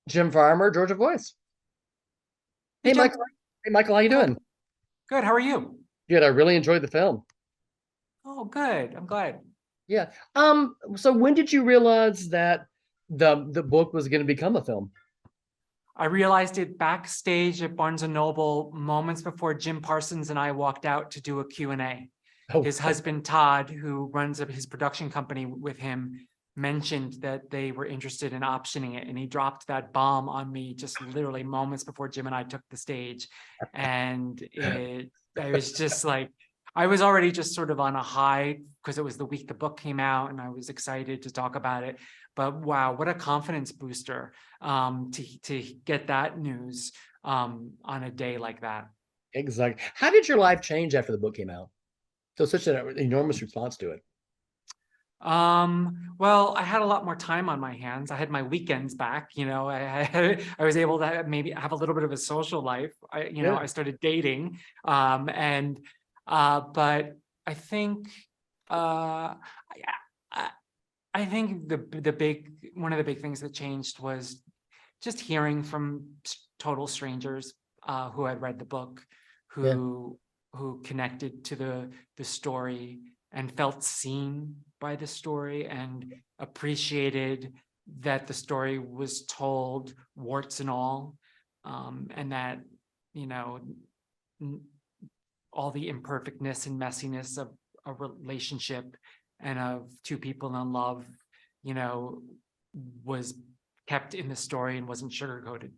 Jim Farmer, Georgia Voice. Hey, Hey, Jim. Michael. Hey, Michael, how you Good. doing? Good. How are you? Good. I really enjoyed the film. Oh, good. I'm glad. Yeah. So when did you realize that the book was going to become a film? I realized it backstage at Barnes& and Noble moments before Jim Parsons and I walked out to do a Q&A. Oh, His husband, Todd, who runs his production company with him, mentioned that they were interested in optioning it. And he dropped that bomb on me just literally moments before Jim and I took the stage. And I was just like, I was already just sort of on a high because it was the week the book came out and I was excited to talk about it. But wow, what a confidence booster to get that news on a day like that. exactly. How did your life change after the book came out? So such an enormous response to it. Well, I had a lot more time on my hands. I had my weekends back, I was able to maybe have a little bit of a social life. Yeah. I started dating. And but I think uh I, I think the big one of the big things that changed was just hearing from total strangers who had read the book, Yeah. who connected to the story and felt seen by the story and appreciated that the story was told warts and all, and that you know all the imperfectness and messiness of a relationship and of two people in love, you know, was kept in the story and wasn't sugarcoated.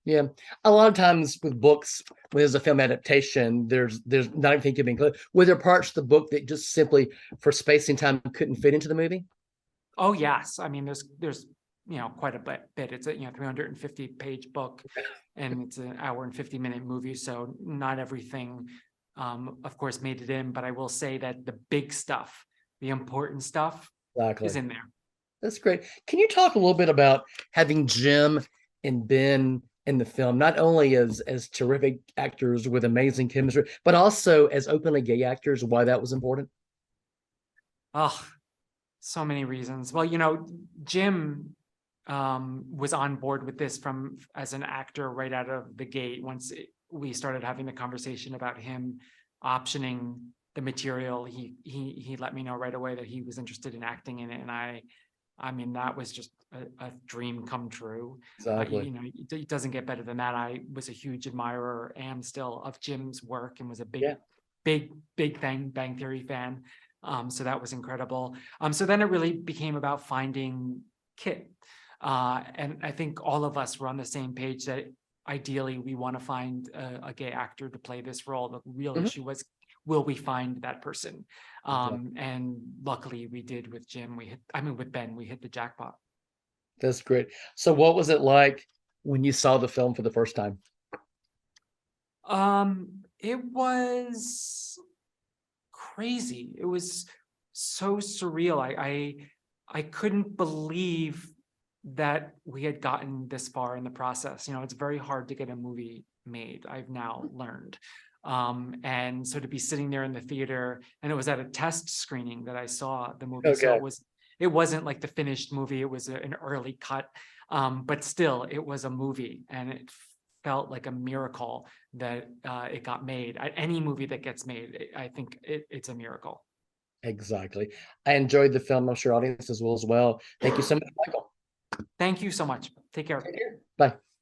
Yeah. A lot of times with books, when there's a film adaptation, there's not everything can be included. Were there parts of the book that just simply for spacing time couldn't fit into the movie? Oh yes, I mean there's quite a bit. It's a 350 page book, and it's an hour and 50-minute movie, so not everything, of course, made it in. But I will say that the big stuff, the important stuff, is Exactly. in there. That's great. Can you talk a little bit about having Jim and Ben in the film, not only as terrific actors with amazing chemistry, but also as openly gay actors, why that was important? Oh, so many reasons. Well, Jim was on board with this from as an actor right out of the gate. We started having the conversation about him optioning the material, he let me know right away that he was interested in acting in it, and I mean that was just a dream come true. Exactly. It doesn't get better than that. I was a huge admirer, am still, of Jim's work and was a Yeah. big Bang Theory fan. So that was incredible. So then it really became about finding Kit. And I think all of us were on the same page that ideally we want to find a gay actor to play this role. The real Mhm. issue was, will we find that person? Exactly. And luckily we did with Jim. With Ben, we hit the jackpot. That's great. So what was it like when you saw the film for the first time? It was crazy. It was so surreal. I couldn't believe that we had gotten this far in the process. It's very hard to get a movie made, I've now learned. And so to be sitting there in the theater, and it was at a test screening that I saw the movie. So Okay. it wasn't like the finished movie, it was an early cut. But still, it was a movie, and it felt like a miracle that it got made. Any movie that gets made, I think it's a miracle. Exactly. I enjoyed the film. I'm sure audiences will as well. Thank you so much, Michael. Thank you so much. Take care. Take care. Bye.